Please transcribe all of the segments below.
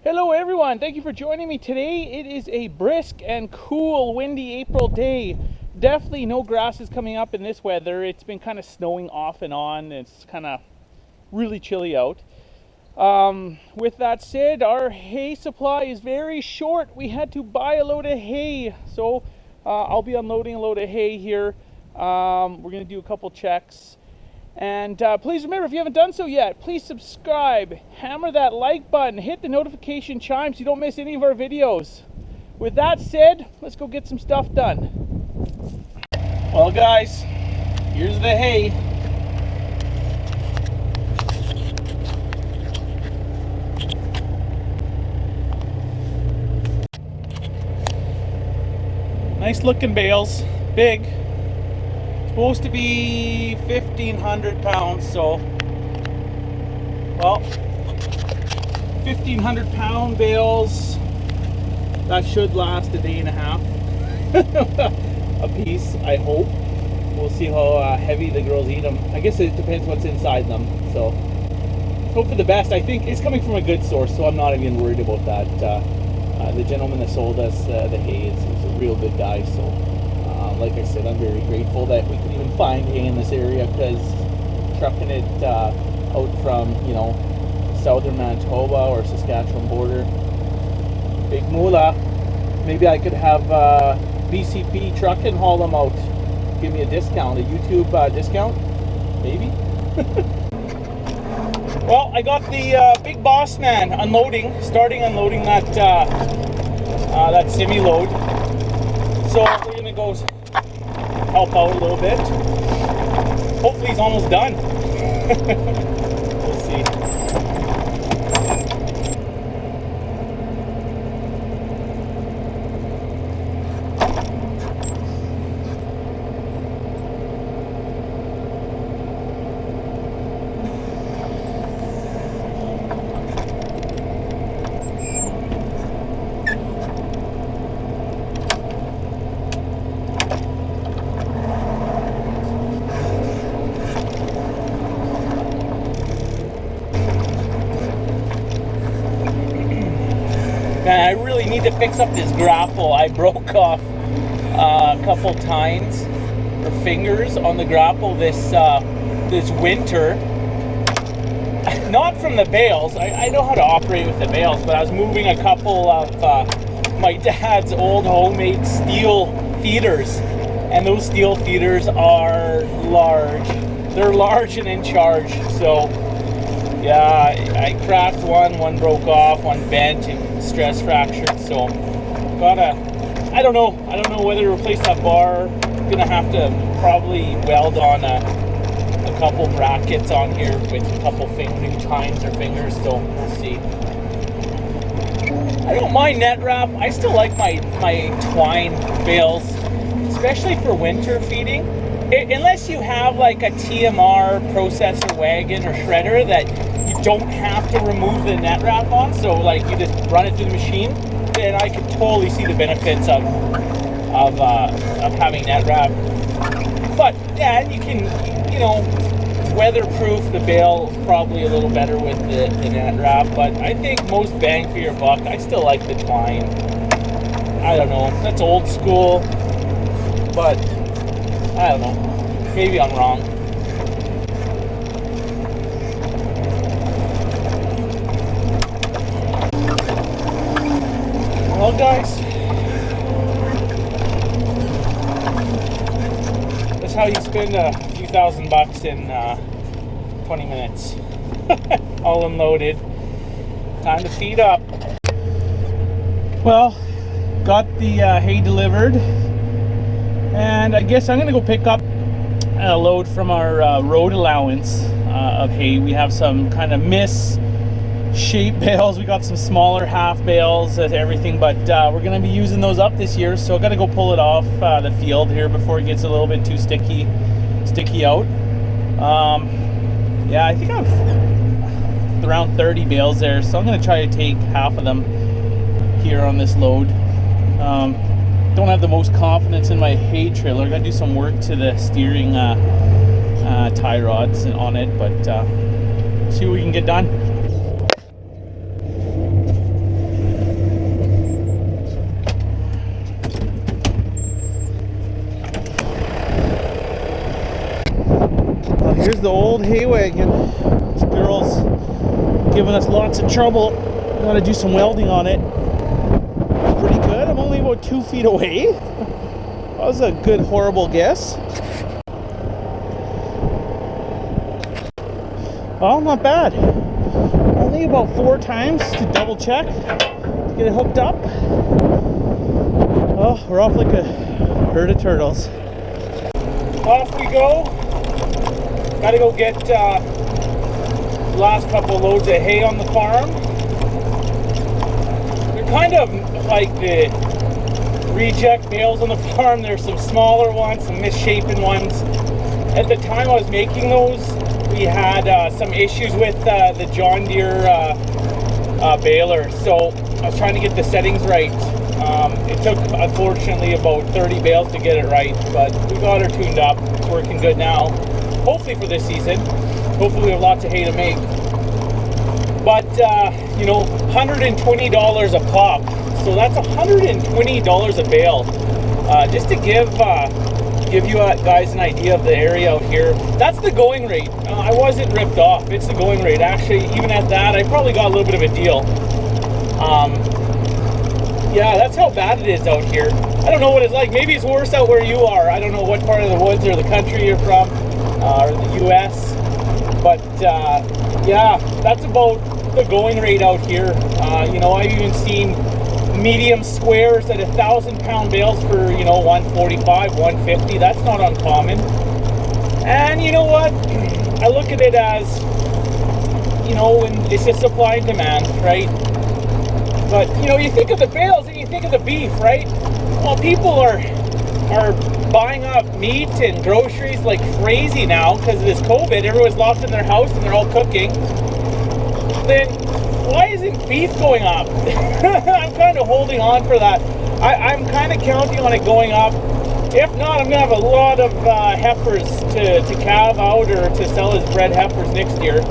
Hello everyone, thank you for joining me today. It is a brisk and cool windy April day. Definitely no grasses coming up in this weather. It's been kind of snowing off and on. It's kind of really chilly out. With that said, our hay supply is very short. We had to buy a load of hay, so I'll be unloading a load of hay here. We're going to do a couple checks. And please remember, if you haven't done so yet, please subscribe, hammer that like button, hit the notification chime so you don't miss any of our videos. With that said, let's go get some stuff done. Well guys, here's the hay. Nice looking bales, big. Supposed to be 1,500 pounds, so, well, 1,500 pound bales, that should last a day and a half a piece, I hope. We'll see how heavy the girls eat them. I guess it depends what's inside them, so hope for the best. I think it's coming from a good source, so I'm not even worried about that. The gentleman that sold us the hay is a real good guy, so like I said, I'm very grateful that we could even find hay in this area, because trucking it out from, you know, southern Manitoba or Saskatchewan border, big moolah. Maybe I could have BCP truck and haul them out. Give me a discount, a YouTube discount, maybe. Well, I got the big boss man starting unloading that that semi load. So we're gonna go help out a little bit. Hopefully he's almost done. We'll see. Man, I really need to fix up this grapple. I broke off a couple tines or fingers on the grapple this winter. Not from the bales. I know how to operate with the bales, but I was moving a couple of my dad's old homemade steel feeders, and those steel feeders are large. They're large and in charge. So yeah, I cracked one broke off, one bent and stress fractured, so I don't know whether to replace that bar. Gonna have to probably weld on a couple brackets on here with a couple new tines or fingers, so we'll see. I don't mind net wrap. I still like my twine bales, especially for winter feeding. Unless you have like a TMR processor wagon or shredder that you don't have to remove the net wrap on, so like you just run it through the machine, then I can totally see the benefits of having net wrap. But yeah, you can, you know, weatherproof the bale probably a little better with the net wrap, but I think most bang for your buck. I still like the twine. I don't know, that's old school, but I don't know, maybe I'm wrong. Well guys, that's how you spend a few $1,000 in 20 minutes. All unloaded. Time to feed up. Well, got the hay delivered, and I guess I'm gonna go pick up a load from our road allowance of hay. We have some kind of shape bales. We got some smaller half bales and everything, but we're going to be using those up this year, so I got to go pull it off the field here before it gets a little bit too sticky out. Yeah, I think I've around 30 bales there, so I'm going to try to take half of them here on this load. Don't have the most confidence in my hay trailer. Got to do some work to the steering tie rods on it, but see what we can get done. the old hay wagon. This girl's giving us lots of trouble. Gotta do some welding on it. It's pretty good. I'm only about 2 feet away. That was a good, horrible guess. Well, not bad. Only about 4 times to double check to get it hooked up. Oh, we're off like a herd of turtles. Off we go. Gotta go get the last couple loads of hay on the farm. They're kind of like the reject bales on the farm. There's some smaller ones, some misshapen ones. At the time I was making those, we had some issues with the John Deere baler, so I was trying to get the settings right. It took, unfortunately, about 30 bales to get it right, but we got her tuned up. It's working good now, hopefully for this season. Hopefully we have lots of hay to make. But, you know, $120 a pop, so that's $120 a bale. Just to give you guys an idea of the area out here. That's the going rate. I wasn't ripped off. It's the going rate. Actually, even at that, I probably got a little bit of a deal. Yeah, that's how bad it is out here. I don't know what it's like. Maybe it's worse out where you are. I don't know what part of the woods or the country you're from, or the U.S. But yeah, that's about the going rate out here. You know, I've even seen medium squares at 1,000-pound bales for, you know, 145, 150. That's not uncommon. And you know what? I look at it as, you know, it's a supply and demand, right? But you know, you think of the bales and you think of the beef, right? Well, people are buying up meat and groceries like crazy now because of this COVID. Everyone's locked in their house and they're all cooking. Then why isn't beef going up? I'm kind of holding on for that. I'm kind of counting on it going up. If not, I'm going to have a lot of heifers to calve out or to sell as bred heifers next year.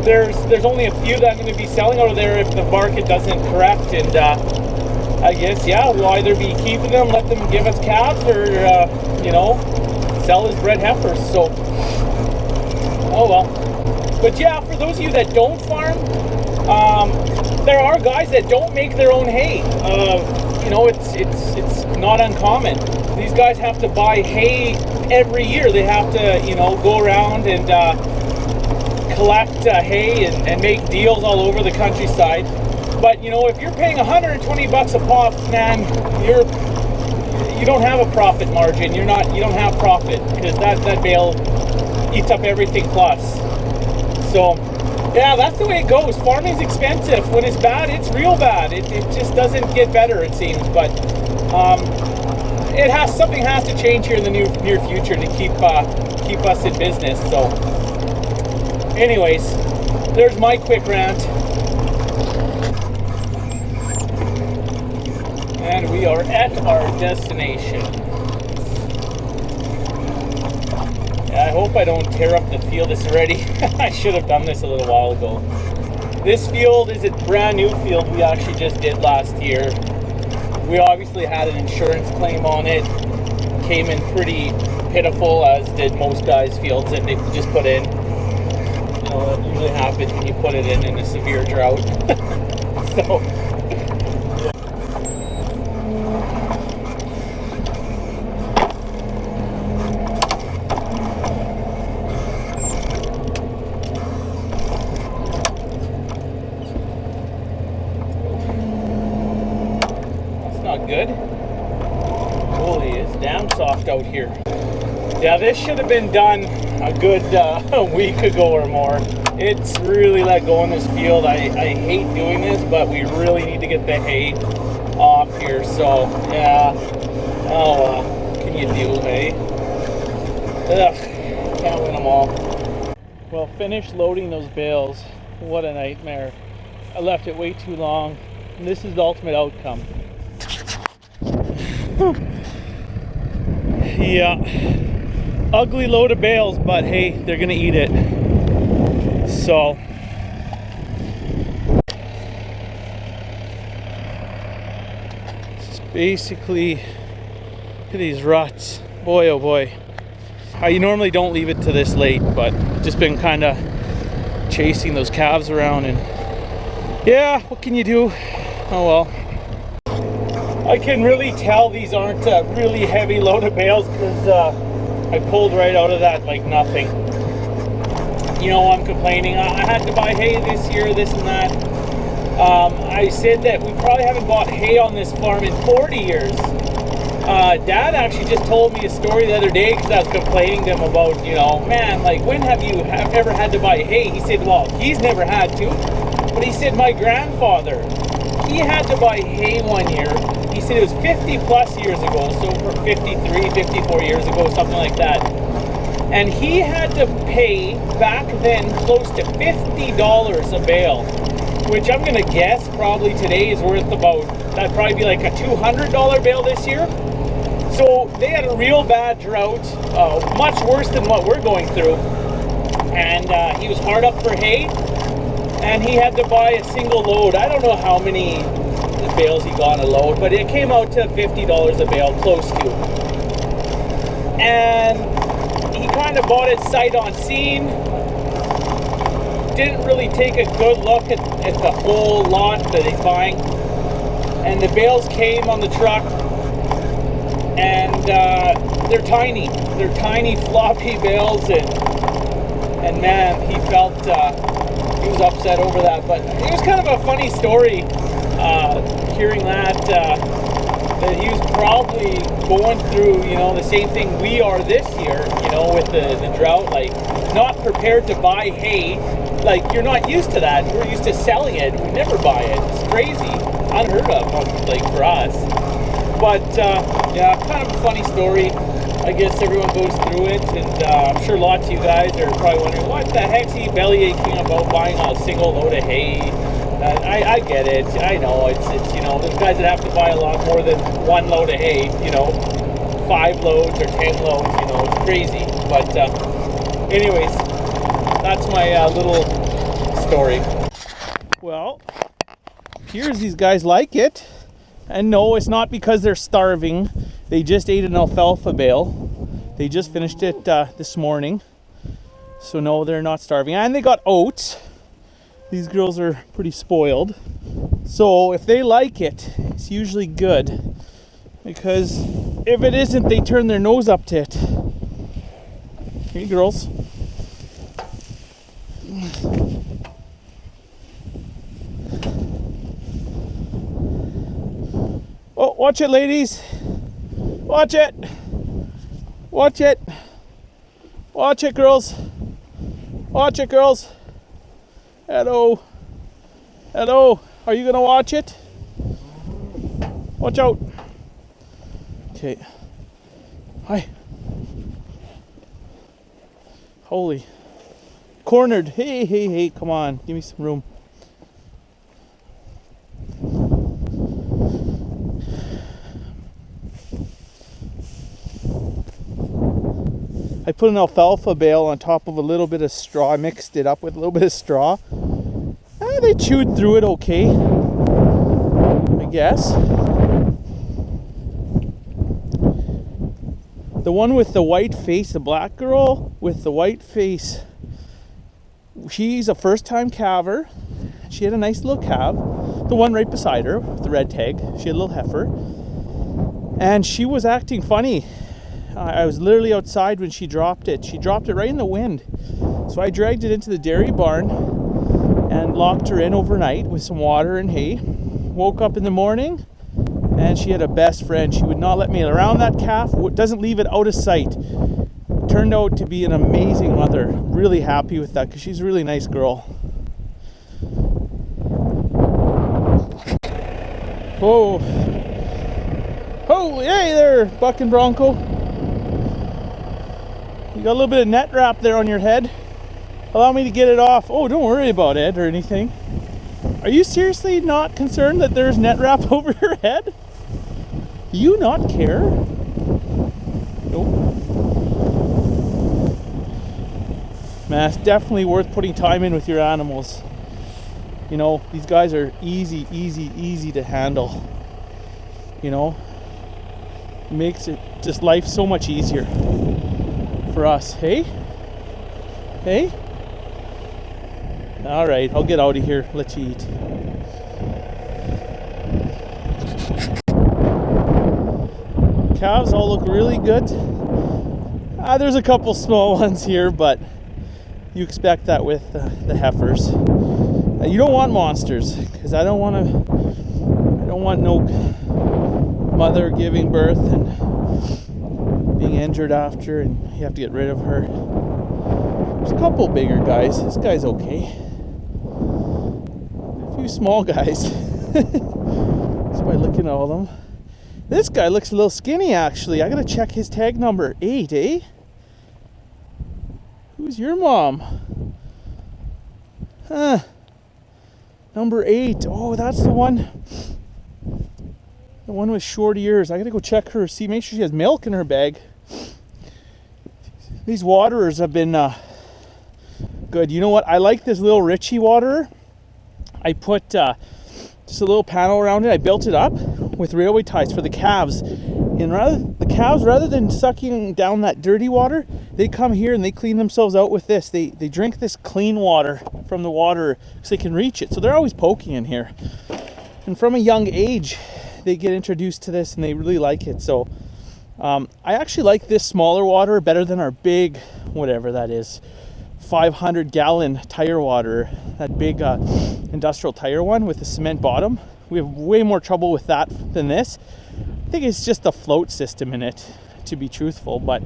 There's only a few that I'm going to be selling out of there if the market doesn't correct. And I guess, yeah, we'll either be keeping them, let them give us calves, or, you know, sell as bred heifers. So, oh well. But yeah, for those of you that don't farm, there are guys that don't make their own hay. You know, it's not uncommon. These guys have to buy hay every year. They have to, you know, go around and collect hay and make deals all over the countryside. But you know, if you're paying $120 a pop, man, you don't have a profit margin. You don't have profit because that bale eats up everything plus. So, yeah, that's the way it goes. Farming's expensive. When it's bad, it's real bad. It just doesn't get better, it seems. But something has to change here in the near future to keep us in business. So, anyways, there's my quick rant, and we are at our destination. I hope I don't tear up the field. This already. I should have done this a little while ago. This field is a brand new field we actually just did last year. We obviously had an insurance claim on it. Came in pretty pitiful, as did most guys' fields that they just put in. You know, that usually happens when you put it in a severe drought. So, good. Holy, it's damn soft out here. Yeah, this should have been done a good a week ago or more. It's really let go in this field. I hate doing this, but we really need to get the hay off here. So yeah, oh what can you do, hey? Ugh, can't win them all. Well, finished loading those bales. What a nightmare. I left it way too long. And this is the ultimate outcome. Yeah, ugly load of bales, but hey, they're gonna eat it. So this is basically, look at these ruts. Boy oh boy, I normally don't leave it to this late, but just been kind of chasing those calves around, and yeah, what can you do? Oh well. I can really tell these aren't really heavy loaded bales because I pulled right out of that like nothing. You know, I'm complaining, I had to buy hay this year, this and that. I said that we probably haven't bought hay on this farm in 40 years. Dad actually just told me a story the other day because I was complaining to him about, you know, man, like, when have you ever had to buy hay? He said, well, he's never had to. But he said, my grandfather, he had to buy hay one year. He said it was 50 plus years ago, so for 53, 54 years ago, something like that. And he had to pay back then close to $50 a bale, which I'm going to guess probably today is worth about, that'd probably be like a $200 bale this year. So they had a real bad drought, much worse than what we're going through. And he was hard up for hay, and he had to buy a single load. I don't know how many bales he got a load, but it came out to $50 a bale, close to. And he kind of bought it sight unseen. Didn't really take a good look at the whole lot that he's buying. And the bales came on the truck, and they're tiny. They're tiny, floppy bales, and man, he felt he was upset over that. But it was kind of a funny story, hearing that he was probably going through, you know, the same thing we are this year, you know, with the drought, like not prepared to buy hay. Like, you're not used to that. We're used to selling it. We never buy it. It's crazy, unheard of, like, for us. But yeah, kind of a funny story. I guess everyone goes through it, and I'm sure lots of you guys are probably wondering, what the heck's he belly aching about buying a single load of hay? I get it. I know it's you know, there's guys that have to buy a lot more than one load of hay. You know, 5 loads or 10 loads. You know, it's crazy. But anyways, that's my little story. Well, appears these guys like it. And no, it's not because they're starving. They just ate an alfalfa bale. They just finished it this morning. So no, they're not starving. And they got oats. These girls are pretty spoiled. So if they like it, it's usually good. Because if it isn't, they turn their nose up to it. Hey, girls. Oh, watch it, ladies. Watch it. Watch it. Watch it, girls. Watch it, girls. Hello. Hello. Are you going to watch it? Watch out. Okay. Hi. Holy. Cornered. Hey, hey, hey. Come on. Give me some room. I put an alfalfa bale on top of a little bit of straw. I mixed it up with a little bit of straw. They chewed through it okay, I guess. The one with the white face, the black girl with the white face, she's a first-time calver. She had a nice little calf. The one right beside her with the red tag, she had a little heifer. And she was acting funny. I was literally outside when she dropped it. She dropped it right in the wind. So I dragged it into the dairy barn and locked her in overnight with some water and hay. Woke up in the morning and she had a best friend. She would not let me around that calf. Doesn't leave it out of sight. Turned out to be an amazing mother. Really happy with that because she's a really nice girl. Oh. Holy, hey there, Buck and Bronco. You got a little bit of net wrap there on your head. Allow me to get it off. Oh, don't worry about it or anything. Are you seriously not concerned that there's net wrap over your head? Do you not care? Nope. Man, it's definitely worth putting time in with your animals. You know, these guys are easy to handle. You know, it makes it just life so much easier. for us. Hey? Hey? All right, I'll get out of here. Let you eat. Calves all look really good. There's a couple small ones here, but you expect that with the heifers. You don't want monsters, because I don't want no mother giving birth and being injured after, and you have to get rid of her. There's a couple bigger guys. This guy's okay. A few small guys. Just by looking at all of them. This guy looks a little skinny, actually. I gotta check his tag number. 8, eh? Who's your mom? Huh. Number 8. Oh, that's the one. The one with short ears. I gotta go check her, see, make sure she has milk in her bag. These waterers have been good. You know what? I like this little Richie waterer. I put just a little panel around it. I built it up with railway ties for the calves. And rather than sucking down that dirty water, they come here and they clean themselves out with this. They drink this clean water from the water so they can reach it. So they're always poking in here. And from a young age, they get introduced to this and they really like it. So I actually like this smaller water better than our big, whatever that is, 500-gallon tire water, that big industrial tire one with the cement bottom. We have way more trouble with that than this. I think it's just the float system in it, to be truthful, but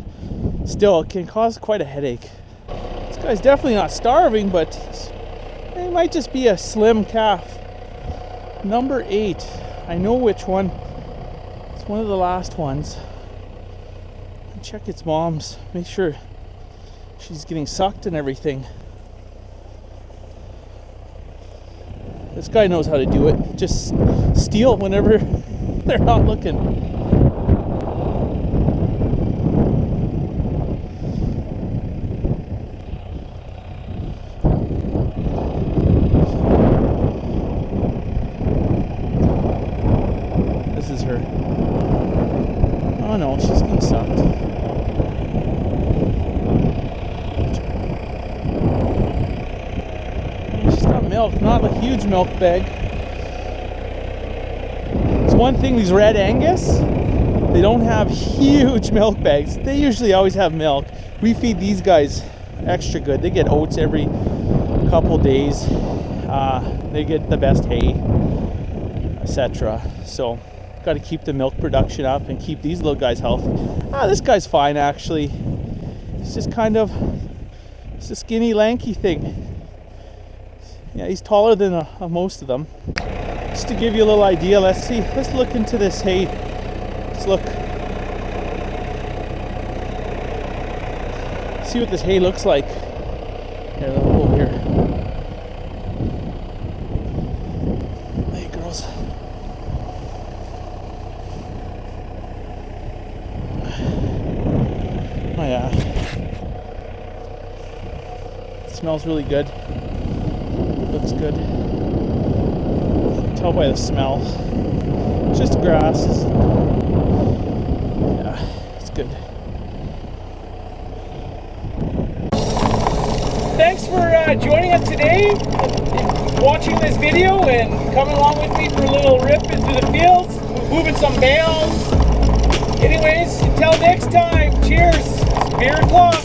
still it can cause quite a headache. This guy's definitely not starving, but it might just be a slim calf. Number 8. I know which one. It's one of the last ones. Check its mom's. Make sure she's getting sucked and everything. This guy knows how to do it. Just steal whenever they're not looking. This is her. Oh no, she's getting sucked. She's got milk, not a huge milk bag. It's one thing, these red Angus, they don't have huge milk bags. They usually always have milk. We feed these guys extra good. They get oats every couple days. They get the best hay, etc. So got to keep the milk production up and keep these little guys healthy. This guy's fine, actually. It's just kind of, it's a skinny, lanky thing. Yeah, he's taller than most of them. Just to give you a little idea, let's look into this hay. Let's look. See what this hay looks like. Here, let's go over here. Hey, girls. Oh yeah. It smells really good. Looks good. Tell by the smell. It's just grass. Yeah, it's good. Thanks for joining us today, watching this video and coming along with me for a little rip into the fields, moving some bales. Anyways, until next time, cheers. Beer o'clock.